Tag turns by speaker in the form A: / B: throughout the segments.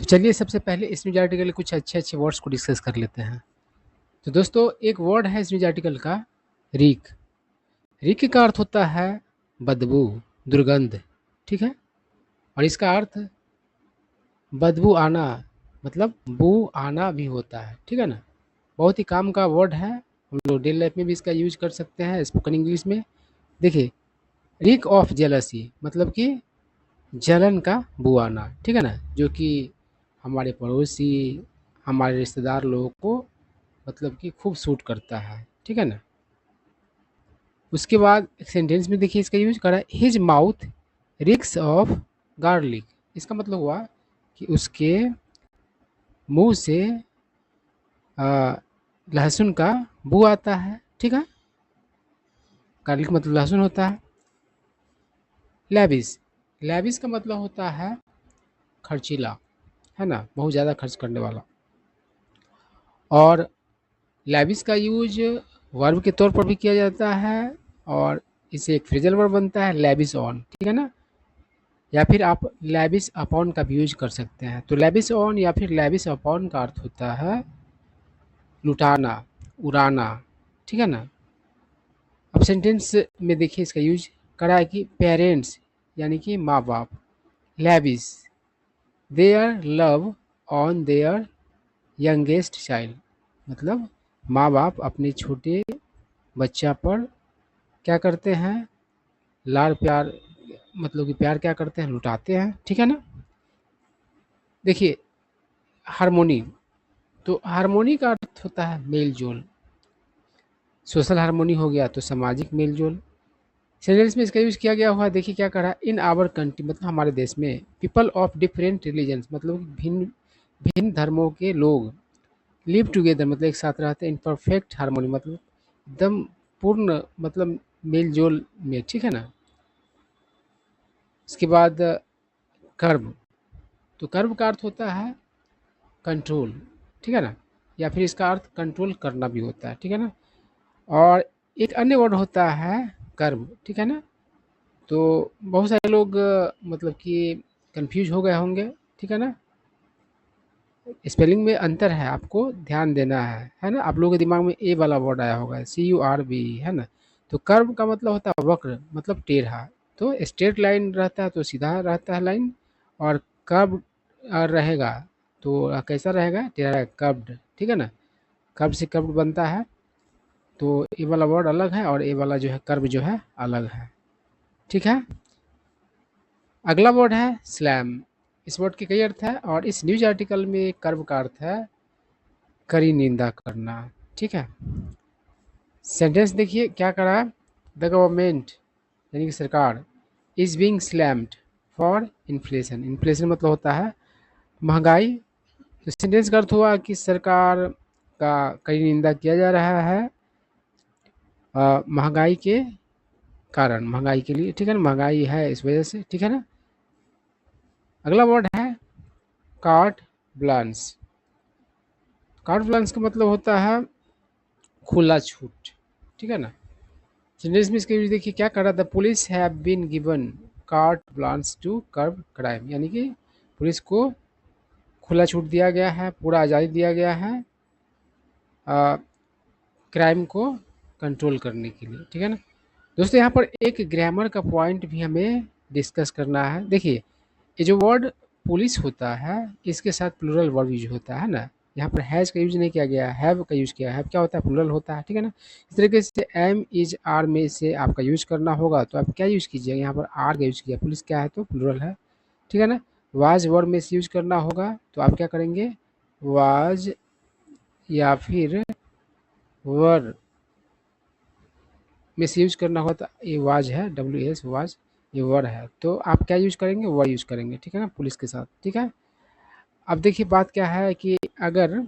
A: तो चलिए सबसे पहले इस न्यूज़ आर्टिकल के कुछ अच्छे वर्ड्स को डिस्कस कर लेते हैं। तो दोस्तों एक वर्ड है इस न्यूज़ आर्टिकल का, रीक। रीक का अर्थ होता है बदबू, दुर्गंध, ठीक है। और इसका अर्थ बदबू आना, मतलब बू आना भी होता है, ठीक है ना। बहुत ही काम का वर्ड है, हम लोग डेली लाइफ में भी इसका यूज कर सकते हैं स्पोकन इंग्लिश में। देखिए, रीक ऑफ जेलसी मतलब कि जलन का बू आना, ठीक है ना, जो कि हमारे पड़ोसी, हमारे रिश्तेदार लोगों को मतलब कि खूब सूट करता है, ठीक है ना। उसके बाद एक सेंटेंस में देखिए इसका यूज करा है, हिज माउथ रिक्स ऑफ गार्लिक। इसका मतलब हुआ कि उसके मुंह से लहसुन का बू आता है, ठीक है। गार्लिक मतलब लहसुन होता है। लेविस, लेविस का मतलब होता है खर्चीला, है ना, बहुत ज़्यादा खर्च करने वाला। और लेविस का यूज वर्ब के तौर पर भी किया जाता है, और इसे एक फ्रेजल वर्ब बनता है लेविस ऑन, ठीक है ना। या फिर आप लेविस अपॉन का भी यूज कर सकते हैं। तो लेविस ऑन या फिर लेविस अपॉन का अर्थ होता है लुटाना, उड़ाना, ठीक है ना। अब सेंटेंस में देखिए इसका यूज करा है कि पेरेंट्स यानी कि माँ बाप lavish their love on their youngest child, मतलब माँ बाप अपने छोटे बच्चा पर क्या करते हैं, लाड़ प्यार, मतलब कि प्यार क्या करते हैं, लुटाते हैं, ठीक है ना। देखिए हारमोनी, तो हारमोनी का अर्थ होता है मेल जोल। सोशल हारमोनी हो गया तो सामाजिक मेल जोल। सेंटेंस में इसका यूज किया गया हुआ है, देखिए क्या करा, इन आवर कंट्री मतलब हमारे देश में पीपल ऑफ डिफरेंट रिलीजन्स मतलब भिन्न भिन्न धर्मों के लोग लिव टुगेदर मतलब एक साथ रहते हैं इन परफेक्ट हारमोनी मतलब एकदम पूर्ण मतलब मेल जोल में, ठीक है ना। इसके बाद कर्व, तो कर्व का अर्थ होता है कंट्रोल, ठीक है ना, या फिर इसका अर्थ कंट्रोल करना भी होता है, ठीक है ना। और एक अन्य वर्ड होता है कर्व, ठीक है ना। तो बहुत सारे लोग मतलब कि कंफ्यूज हो गए होंगे, ठीक है ना। स्पेलिंग में अंतर है, आपको ध्यान देना है ना। आप लोगों के दिमाग में ए वाला वर्ड आया होगा, CURV, है ना। तो कर्व का मतलब होता है वक्र, मतलब टेढ़ा। तो स्ट्रेट लाइन रहता है तो सीधा रहता है लाइन, और कर्व रहेगा तो कैसा रहेगा, टेढ़ा, कर्व्ड, ठीक है ना। कर्व से कर्व्ड बनता है। तो ए वाला वर्ड अलग है और ए वाला जो है कर्व जो है अलग है, ठीक है। अगला वर्ड है स्लैम। इस वर्ड के कई अर्थ है, और इस न्यूज आर्टिकल में कर्व का अर्थ है कड़ी निंदा करना, ठीक है। सेंटेंस देखिए क्या करा, द गवर्नमेंट यानी कि सरकार is being slammed for inflation. Inflation मतलब होता है महंगाई। तो सेंटेंस का अर्थ हुआ कि सरकार का कड़ी निंदा किया जा रहा है महंगाई के कारण, महंगाई के लिए, ठीक है ना, महंगाई है इस वजह से, ठीक है ना। अगला वर्ड है कार्ट ब्लांस। कार्ट ब्लांस का मतलब होता है खुला छूट, ठीक है ना। सेंटेंस में इसके देखिए क्या कर रहा था, police have been given carte blanche to curb crime, यानी कि पुलिस को खुला छूट दिया गया है, पूरा आज़ादी दिया गया है क्राइम को कंट्रोल करने के लिए, ठीक है ना। दोस्तों यहाँ पर एक ग्रामर का पॉइंट भी हमें डिस्कस करना है। देखिए ये जो वर्ड पुलिस होता है इसके साथ प्लूरल वर्ब यूज होता है ना। यहाँ पर हैज का यूज नहीं किया गया, हैव का यूज किया है। हैव क्या होता है, प्लूरल होता है, ठीक है ना। इस तरीके से एम इज आर में से आपका यूज करना होगा तो आप क्या यूज कीजिएगा, यहाँ पर आर का यूज किया, पुलिस क्या है तो प्लूरल है, ठीक है ना। वाज वर्ब में से यूज करना होगा तो आप क्या करेंगे, वाज या फिर वर में से यूज करना होगा तो ये वाज है, WS वाज, ये वर है तो आप क्या यूज करेंगे, वर यूज करेंगे, ठीक है ना, पुलिस के साथ, ठीक है। अब देखिए बात क्या है कि अगर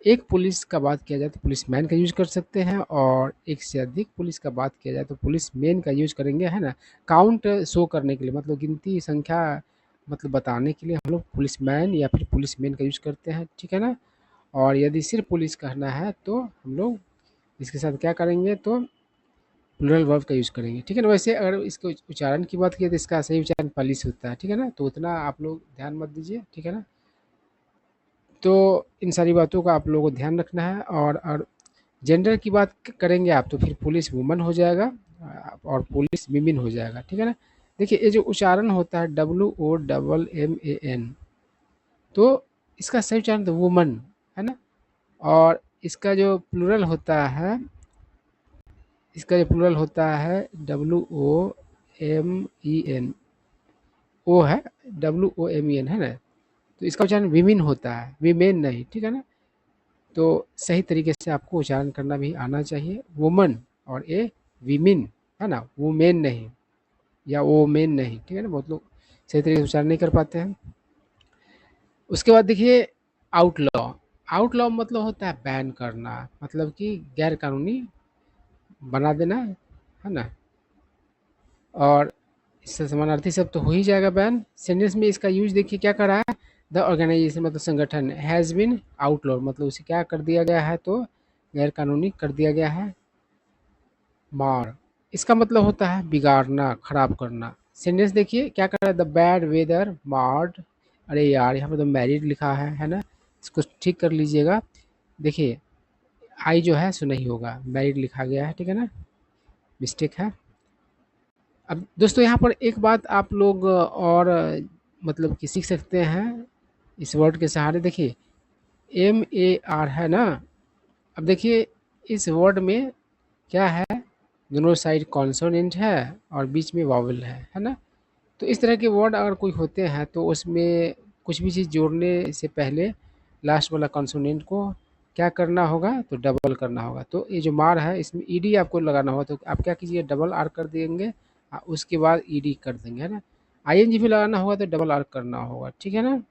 A: एक पुलिस का बात किया जाए तो पुलिस मैन का यूज कर सकते हैं, और एक से अधिक पुलिस का बात किया जाए तो पुलिस मैन का यूज करेंगे, है ना। काउंट शो करने के लिए मतलब गिनती संख्या मतलब बताने के लिए हम लोग पुलिस मैन या फिर पुलिस मैन का यूज करते हैं, ठीक है ना। और यदि सिर्फ पुलिस कहना है तो हम लोग इसके साथ क्या करेंगे, तो प्लूरल वर्ब का यूज़ करेंगे, ठीक है ना। वैसे अगर इसके उच्चारण की बात की तो इसका सही उच्चारण पलिस होता है, ठीक है ना। तो उतना आप लोग ध्यान मत दीजिए, ठीक है ना। तो इन सारी बातों का आप लोगों को ध्यान रखना है। और जेंडर की बात करेंगे आप तो फिर पुलिस वुमन हो जाएगा और पुलिस विमेन हो जाएगा, ठीक है ना। देखिए ये जो उच्चारण होता है WOMMAN, तो इसका सही उच्चारण तो वुमन है ना। और इसका जो प्लूरल होता है WOMEN, ओ है WOMEN है ना। तो इसका उच्चारण विमेन होता है, विमेन नहीं, ठीक है ना। तो सही तरीके से आपको उच्चारण करना भी आना चाहिए, वुमन और ए विमेन है ना, वुमेन नहीं या वोमेन नहीं, ठीक है ना। बहुत लोग सही तरीके से उच्चारण नहीं कर पाते हैं। उसके बाद देखिए आउटलॉ। आउटलॉ मतलब होता है बैन करना, मतलब कि गैर कानूनी बना देना है ना। और इससे समानार्थी शब्द तो हो ही जाएगा बैन। सेंटेंस में इसका यूज देखिए क्या कर रहा है, द ऑर्गेनाइजेशन मतलब संगठन हैज़ बिन आउटलॉ, मतलब उसे क्या कर दिया गया है, तो गैर कानूनी कर दिया गया है। मार, इसका मतलब होता है बिगाड़ना, खराब करना। सेंटेंस देखिए क्या कर रहा है, द बैड वेदर मार्ड। अरे यार यहाँ पे तो मैरिड लिखा है ना, इसको ठीक कर लीजिएगा। देखिए आई जो है सो नहीं होगा, मैरिड लिखा गया है, ठीक है ना, मिस्टेक है। अब दोस्तों यहाँ पर एक बात आप लोग और मतलब कि सीख सकते हैं इस वर्ड के सहारे। देखिए MAR है ना। अब देखिए इस वर्ड में क्या है, दोनों साइड कॉन्सोनेंट है और बीच में वावल है ना। तो इस तरह के वर्ड अगर कोई होते हैं तो उसमें कुछ भी चीज़ जोड़ने से पहले लास्ट वाला कॉन्सोनेंट को क्या करना होगा, तो डबल करना होगा। तो ये जो मार है इसमें ED आपको लगाना होगा, तो आप क्या कीजिए डबल आर कर देंगे, उसके बाद ED कर देंगे, है ना। ING भी लगाना होगा तो डबल आर करना होगा, ठीक है ना।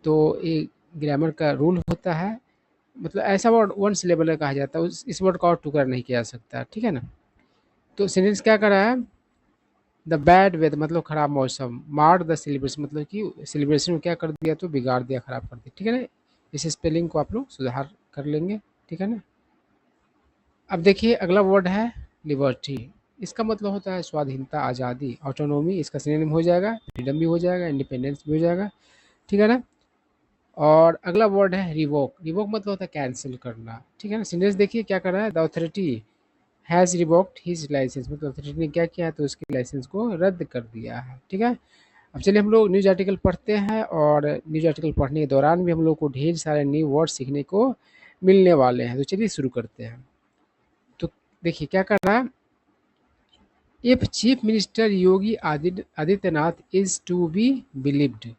A: तो ये ग्रामर का रूल होता है। मतलब ऐसा वर्ड वन सिलेबल कहा जाता है, इस वर्ड का और टुकड़ा नहीं किया जा सकता, ठीक है ना। तो सेंटेंस क्या कर रहा है, द बैड वेदर मतलब खराब मौसम, मार्ड द सेलिब्रेशन मतलब कि सेलिब्रेशन में क्या कर दिया, तो बिगाड़ दिया, खराब कर दिया, ठीक है ना। इस स्पेलिंग को आप लोग सुधार कर लेंगे, ठीक है ना। अब देखिए अगला वर्ड है लिबर्टी। इसका मतलब होता है स्वाधीनता, आज़ादी, ऑटोनोमी, इसका सिनोनिम हो जाएगा, फ्रीडम भी हो जाएगा, इंडिपेंडेंस भी हो जाएगा, ठीक है ना। और अगला वर्ड है रिवोक। रिवोक मतलब होता है कैंसिल करना, ठीक है ना। सेंटेंस देखिए क्या कर रहा है, the authority has revoked his licence, मतलब अथॉरिटी ने क्या किया है, तो उसके लाइसेंस को रद्द कर दिया है, ठीक है। अब चलिए हम लोग न्यूज़ आर्टिकल पढ़ते हैं, और न्यूज़ आर्टिकल पढ़ने के दौरान भी हम लोग को ढेर सारे न्यू वर्ड सीखने को मिलने वाले हैं। तो चलिए शुरू करते हैं। तो देखिए क्या कर रहा है, if chief minister Yogi Adityanath is to be believed,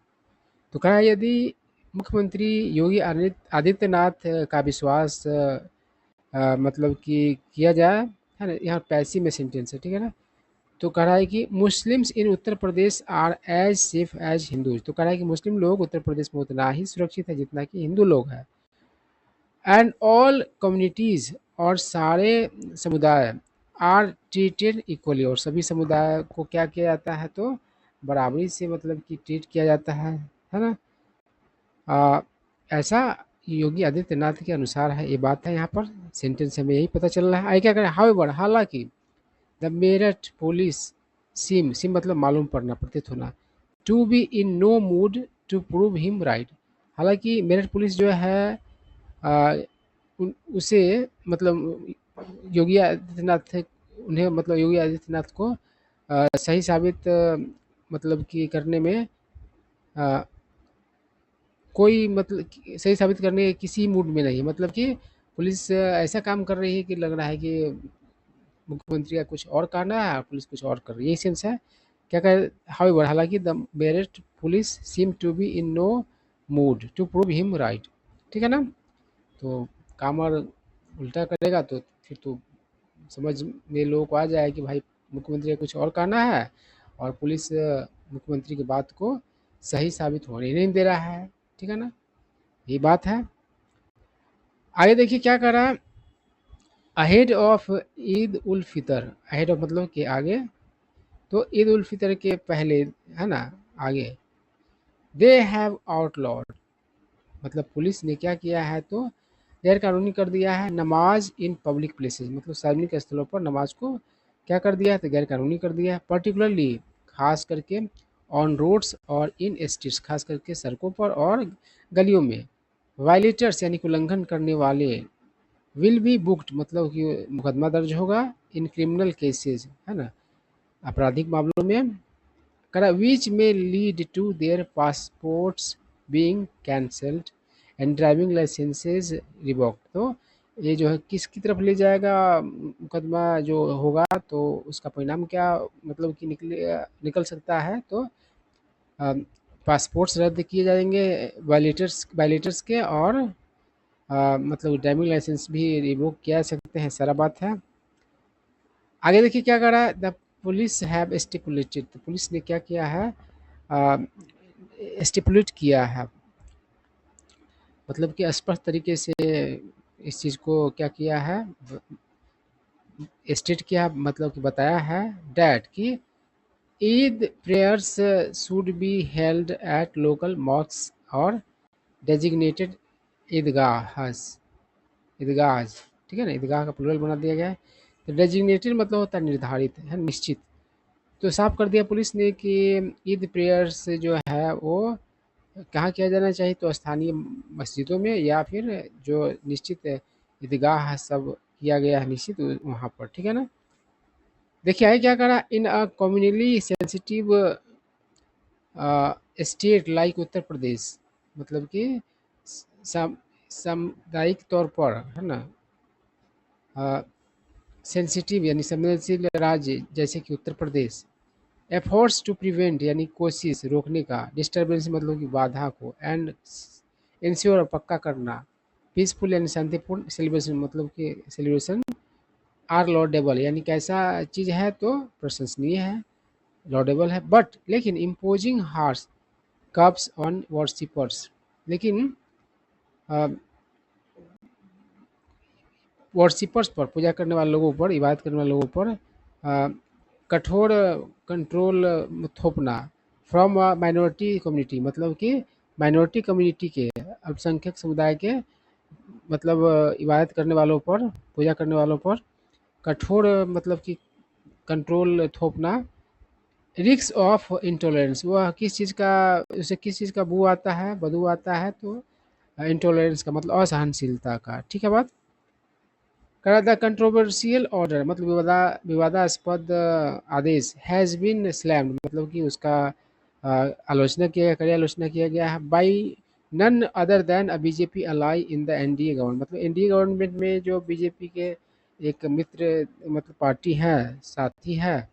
A: तो कहा यदि मुख्यमंत्री योगी आदित्यनाथ का विश्वास मतलब कि किया जाए, है ना। यहाँ पैसिव में सेंटेंस है, ठीक है ना। तो कह रहा है कि Muslims in Uttar Pradesh are as safe as Hindus, तो कह रहा है कि मुस्लिम लोग उत्तर प्रदेश में उतना ही सुरक्षित है जितना कि हिंदू लोग हैं। एंड ऑल कम्युनिटीज़, और सारे समुदाय, आर ट्रीटेड इक्वली, और सभी समुदाय को क्या किया जाता है, तो बराबरी से मतलब कि ट्रीट किया जाता है ना। आ, ऐसा योगी आदित्यनाथ के अनुसार है, ये बात है यहाँ पर सेंटेंस से हमें यही पता चल रहा है। आगे क्या करें, हाउएवर हालांकि, द मेरठ पुलिस सिम मतलब मालूम पड़ना, प्रतीत होना, to be in no mood to prove him right, हालांकि मेरठ पुलिस जो है आ, उसे मतलब योगी आदित्यनाथ उन्हें मतलब योगी आदित्यनाथ को सही साबित मतलब कि करने में आ, कोई मतलब सही साबित करने के किसी मूड में नहीं है, मतलब कि पुलिस ऐसा काम कर रही है कि लग रहा है कि मुख्यमंत्री का कुछ और कहना है, पुलिस कुछ और कर रही है, यही सेंस है। क्या कह हाउएवर हालांकि the Meerut police seem to be in no mood to prove him right, ठीक है ना। तो काम और उल्टा करेगा तो फिर तो समझ में लोगों को आ जाए कि भाई मुख्यमंत्री का कुछ और कहना है, और पुलिस मुख्यमंत्री की बात को सही साबित होने नहीं दे रहा है, ठीक है ना। ये बात है। आगे देखिए क्या कर रहा है, ahead of Eid ul Fitr, ahead of मतलब कि आगे, तो ईद उल फितर के पहले, है ना, आगे, दे हैव आउटलॉड, मतलब पुलिस ने क्या किया है, तो गैर कानूनी कर दिया है नमाज इन पब्लिक प्लेसेस, मतलब सार्वजनिक स्थलों पर नमाज को क्या कर दिया है, तो गैर कानूनी कर दिया है। पर्टिकुलरली खास करके ऑन रोड्स और इन स्ट्रीट्स, खास करके सड़कों पर और गलियों में, वायलेटर्स यानी कि उल्लंघन करने वाले विल बी बुक्ड मतलब कि मुकदमा दर्ज होगा इन क्रिमिनल केसेस, है ना, आपराधिक मामलों में, करा which may lead to their passports being cancelled and driving licences revoked. तो ये जो है किसकी तरफ ले जाएगा मुकदमा जो होगा, तो उसका परिणाम क्या मतलब कि निकल सकता है, तो पासपोर्ट्स रद्द किए जाएंगे वायलेटर्स के, और मतलब ड्राइविंग लाइसेंस भी रिवोक किया जा सकते हैं, सारा बात है। आगे देखिए क्या करा है, द पुलिस हैव स्टिपुलेटेड, तो पुलिस ने क्या किया है, स्टिपुलेट किया है, मतलब कि स्पष्ट तरीके से इस चीज़ को क्या किया है, स्टेट किया, मतलब कि बताया है, डैट कि Eid prayers should be held at local mosque or designated Eidgahs, Eidgahs, ठीक है ना, ईदगाह का प्लूरल बना दिया गया है। तो डेजिग्नेटेड मतलब होता है निर्धारित, है निश्चित। तो साफ कर दिया पुलिस ने कि ईद प्रेयर्स जो है वो कहाँ किया जाना चाहिए, तो स्थानीय मस्जिदों में या फिर जो निश्चित ईदगाह सब किया गया है निश्चित वहाँ पर, ठीक है ना। देखिए आगे क्या करा, इन अ communally sensitive state like Uttar Pradesh, मतलब कि सम सामुदायिक तौर पर, है ना, सेंसिटिव यानी संवेदनशील राज्य जैसे कि Uttar Pradesh, efforts to prevent यानी कोशिश रोकने का, डिस्टर्बेंस मतलब कि बाधा को, एंड इंश्योर पक्का करना, पीसफुल यानी शांतिपूर्ण सेलिब्रेशन मतलब कि सेलिब्रेशन आर लॉर्डेबल यानी कैसा चीज़ है, तो प्रशंसनीय है, लॉर्डेबल है, बट लेकिन इम्पोजिंग हार्श कब्स ऑन वर्शिपर्स, लेकिन वर्शिपर्स पर, पूजा करने वाले लोगों पर, इबादत करने वाले लोगों पर कठोर कंट्रोल थोपना, फ्रॉम माइनॉरिटी कम्युनिटी मतलब कि माइनॉरिटी कम्युनिटी के, अल्पसंख्यक समुदाय के, मतलब इबादत करने वालों पर, पूजा करने वालों पर कठोर मतलब कि कंट्रोल थोपना, रिक्स ऑफ इंटॉलरेंस, वह किस चीज़ का, उसे किस चीज़ का बू आता है, बदबू आता है, तो इंटॉलरेंस का मतलब असहनशीलता का, ठीक है बात। करा द कंट्रोवर्शियल ऑर्डर मतलब विवादास्पद आदेश हैज़ बीन स्लैम्ड मतलब कि उसका आलोचना किया गया, कड़ी आलोचना किया गया है, by none other than a BJP ally in the NDA government, मतलब एनडीए गवर्नमेंट में जो बीजेपी के एक मित्र मतलब पार्टी है, साथी है,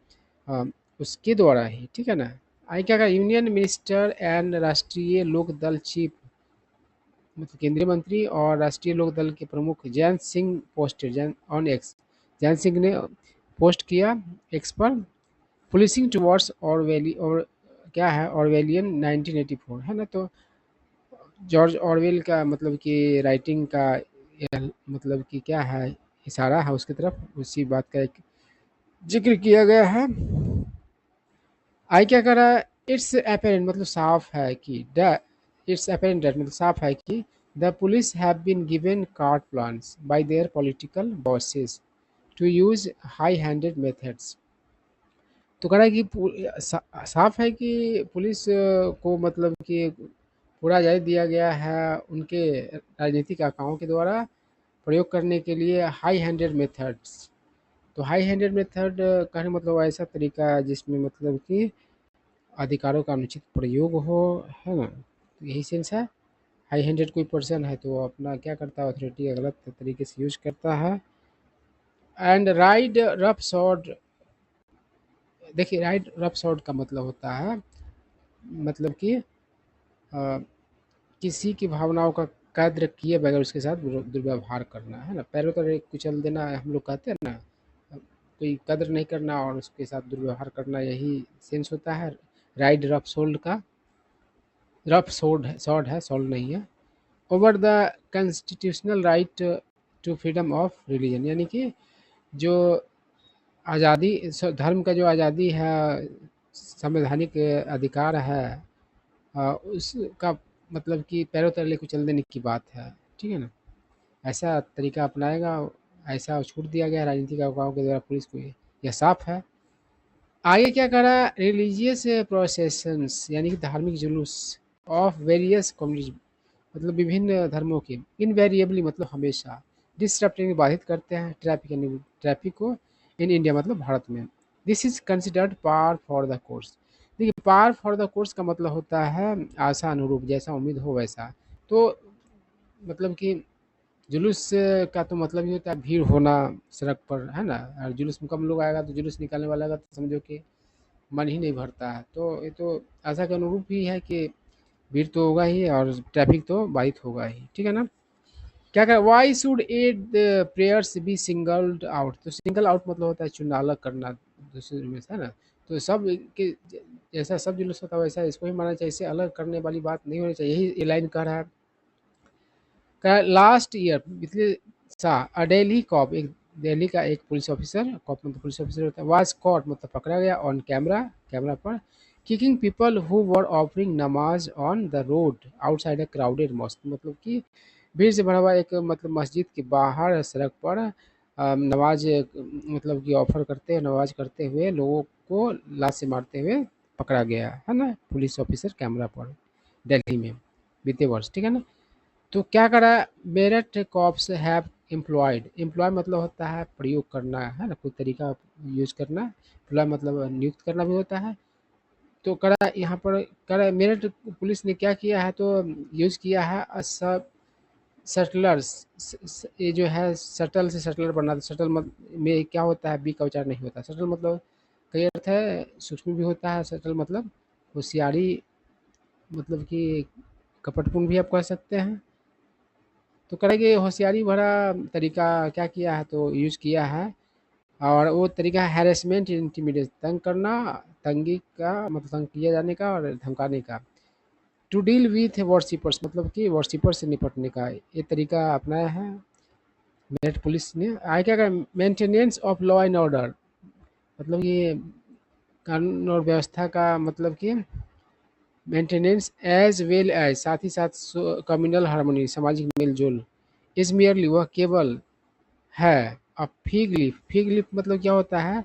A: अ, उसके द्वारा ही, ठीक है ना। आई क्या कहा, यूनियन मिनिस्टर एंड राष्ट्रीय लोक दल चीफ मतलब केंद्रीय मंत्री और राष्ट्रीय लोक दल के प्रमुख Jayant Singh posted, Jain on x, Jayant Singh ने पोस्ट किया एक्स पर, पुलिसिंग टुवर्ड्स और वैली और क्या है ऑरवेलियन 1984, है ना। तो जॉर्ज ऑरवेल का मतलब कि राइटिंग का मतलब कि क्या है, इशारा है उसकी तरफ, उसी बात का एक जिक्र किया गया है। आई क्या करा, इट्स अपेरेंट मतलब साफ है कि द इट्स अपेरेंट मतलब साफ है कि the police have been given carte blanche by their political bosses to use high handed methods. तो कह रहा है कि साफ है कि पुलिस को मतलब कि पूरा जायज दिया गया है उनके राजनीतिक आकाओं के द्वारा प्रयोग करने के लिए हाई हैंडेड मेथड्स। तो हाई हैंडेड मेथड कहने मतलब ऐसा तरीका जिसमें मतलब कि अधिकारों का अनुचित प्रयोग हो, है ना, तो यही सेंस है। हाई हैंडेड कोई पर्सन है तो वो अपना क्या करता है, अथॉरिटी का गलत तरीके से यूज करता है। एंड राइड रफ शॉर्ट, देखिए राइड रफ शॉर्ट का मतलब होता है मतलब कि किसी की भावनाओं का कद्र किए बगैर उसके साथ दुर्व्यवहार करना, है ना, पैरों तले कुचल देना हम लोग कहते हैं ना, कोई कद्र नहीं करना और उसके साथ दुर्व्यवहार करना, यही सेंस होता है राइड रफ शोल्ड का। रफ शॉर्ट है, सॉल्ड नहीं है। Over the constitutional right to freedom of religion यानी कि जो आज़ादी, धर्म का जो आज़ादी है, संवैधानिक अधिकार है, उसका मतलब कि पैरों तले कुचल देने की बात है, ठीक है ना। ऐसा तरीका अपनाएगा, ऐसा छूट दिया गया है राजनीतिक अगुवाओं के द्वारा पुलिस को, यह साफ है। आगे क्या करा, रिलीजियस प्रोसेशंस यानी कि धार्मिक जुलूस ऑफ वेरियस कम्युनिटीज मतलब विभिन्न धर्मों के, इनवेरिएबली मतलब हमेशा, डिसरप्टिंग बाधित करते हैं ट्रैफिक यानी ट्रैफिक को, इन इंडिया मतलब भारत में। This is considered par for the course. देखिए पार फॉर द कोर्स का मतलब होता है आशा अनुरूप, जैसा उम्मीद हो वैसा। तो मतलब कि जुलूस का तो मतलब ये होता है भीड़ होना सड़क पर, है ना। और जुलूस में कम लोग आएगा तो जुलूस निकालने वाला का तो समझो कि मन ही नहीं भरता है। तो ये तो आशा के अनुरूप ही है कि भीड़ तो होगा ही और ट्रैफिक तो बाधित होगा ही, ठीक है ना। क्या कर why should Eid prayers be singled out. तो सिंगल आउट मतलब होता है चुनाव अलग करना दूसरे में से, है ना। तो सब के जैसा सब जुलूस होता है वैसा इसको ही माना चाहिए, इसे अलग करने वाली बात नहीं होनी चाहिए, यही ये लाइन कह रहा है। लास्ट ईयर पिछले साल अ दिल्ली कॉप, एक दिल्ली का एक पुलिस ऑफिसर, कॉप मतलब पुलिस ऑफिसर होता है, वाज कॉट मतलब पकड़ा गया ऑन कैमरा, कैमरा पर kicking people who were offering namaz on the road outside a crowded mosque. मतलब कि भीड़ से भरा हुआ एक मतलब मस्जिद के बाहर सड़क पर नमाज मतलब कि ऑफर करते नमाज करते हुए लोगों को लात से मारते हुए पकड़ा गया, है ना, पुलिस ऑफिसर कैमरा पर दिल्ली में बीते वर्ष, ठीक है ना। तो क्या करा, Meerut cops have employed, employ मतलब होता है प्रयोग करना, है ना, कोई तरीका यूज करना, एम्प्लॉय मतलब नियुक्त करना भी होता है। तो करा यहाँ पर करा मेरठ पुलिस ने क्या किया है, तो यूज किया है सब सटलर्स, ये जो है सटल से सटलर बनना, तो सटल में क्या होता है, बी का उच्चारण नहीं होता। सटल मतलब कई अर्थ है, सूक्ष्म भी होता है, सटल मतलब होशियारी, मतलब कि कपटपूर्ण भी आप कह सकते हैं। तो करेंगे होशियारी भरा तरीका क्या किया है, तो यूज़ किया है। और वो तरीका है हैरेसमेंट इंटिमिडेट, तंग करना, तंगी का मतलब तंग किया जाने का और धमकाने का। टू डील विथ वर्शिपर्स मतलब कि वर्शिपर से निपटने का ये तरीका अपनाया है मेरठ पुलिस ने। आगे क्या कर maintenance of law and order, मतलब ये कानून और व्यवस्था का मतलब कि मेंटेनेंस एज वेल एज, साथ ही साथ कम्युनल हार्मोनी सामाजिक मेलजोल, इज मियरली वह केवल है अब फिग लीफ। फिग लीफ मतलब क्या होता है,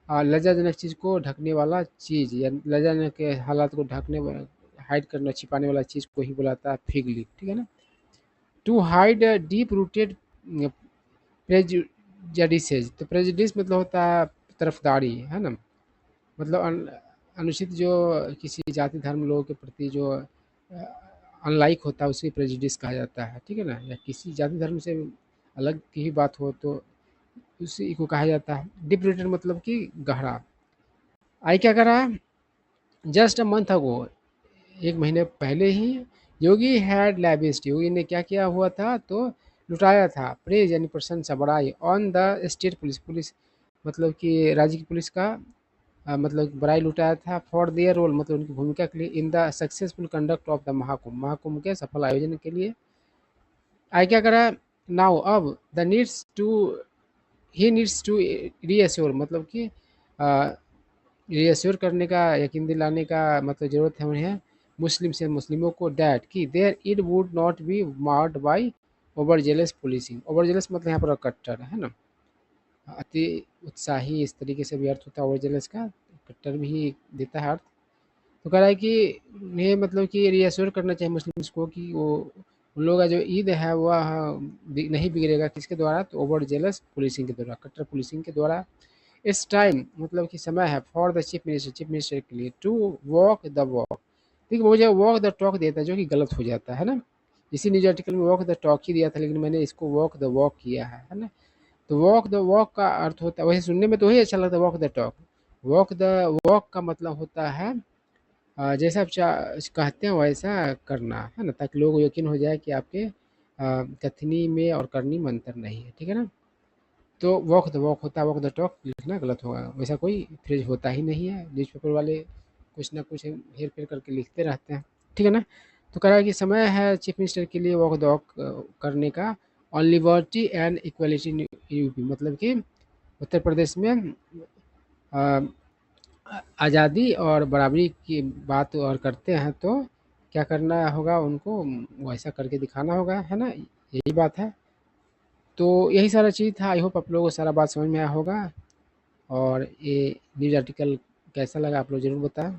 A: लज्जाजनक चीज़ को ढकने वाला चीज़, या लज्जाजनक के हालात को ढकने हाइड करना छिपाने वाला चीज़ को ही बुलाता है फिग लीफ, ठीक है ना। टू हाइड डीप रूटेड प्रेजुडिसेज, तो प्रेजुडिस मतलब होता है तरफदारी, है ना, मतलब अनुचित जो किसी जाति धर्म लोगों के प्रति जो अनलाइक होता है उसे प्रेजुडिस कहा जाता है, ठीक है ना। या किसी जाति धर्म से अलग की ही बात हो तो उसी को कहा जाता है। डीप रूटेड मतलब कि गहरा। आई क्या करा, जस्ट अ मंथ अगो, एक महीने पहले ही योगी हैड लैविस्ड, योगी ने क्या किया हुआ था, तो लुटाया था प्रेज यानी प्रशंसा बड़ाई on the state police, police मतलब कि राज्य की पुलिस का मतलब बड़ाई लुटाया था फॉर देयर रोल मतलब उनकी भूमिका के लिए in the successful conduct of the Mahakumbh, Mahakumbh के सफल आयोजन के लिए। आई क्या करा, नाउ अब the needs to he needs to reassure मतलब कि रीअश्योर करने का, यकीन दिलाने का मतलब ज़रूरत है उन्हें, मुस्लिम से मुस्लिमों को डैट कि there it would not be marred by over zealous policing. Over zealous मतलब यहाँ पर कट्टर, है ना, अति उत्साही इस तरीके से भी अर्थ होता है ओवर जेलस का, कट्टर भी देता है अर्थ। तो कह रहा है कि उन्हें मतलब कि रीअश्योर करना चाहिए मुस्लिम्स को कि वो उन लोगों का जो ईद है वह नहीं बिगड़ेगा किसके द्वारा, तो ओवर जेलस पुलिसिंग के द्वारा, कट्टर पुलिसिंग के द्वारा। इस टाइम मतलब कि समय है for the chief minister, chief minister के लिए टू वॉक द वॉक। देखिए मुझे वॉक द टॉक देता है जो कि गलत हो जाता है ना, इसी न्यूज आर्टिकल में वॉक द टॉक ही दिया था लेकिन मैंने इसको वॉक द वॉक किया है ना। तो वॉक द वॉक का अर्थ होता है, वैसे सुनने में तो वही अच्छा लगता है walk the talk. Walk the walk का मतलब होता है जैसा आप कहते हैं वैसा करना, है ना, ताकि लोगों को यकीन हो जाए कि आपके कथनी में और करनी में अंतर नहीं है, ठीक है ना। तो वॉक द वॉक होता है, वॉक द टॉक लिखना गलत होगा, वैसा कोई फ्रेज होता ही नहीं है, न्यूज़पेपर वाले कुछ ना कुछ हेर फेर करके लिखते रहते हैं, ठीक है ना। तो कह रहा है कि समय है चीफ मिनिस्टर के लिए वॉक द वॉक करने का on liberty and equality UP, मतलब कि उत्तर प्रदेश में अ, आज़ादी और बराबरी की बात और करते हैं तो क्या करना होगा उनको, वैसा करके दिखाना होगा, है ना, यही बात है। तो यही सारा चीज़ था, आई होप आप लोगों को सारा बात समझ में आया होगा। और ये न्यूज़ आर्टिकल कैसा लगा आप लोग ज़रूर बताएं।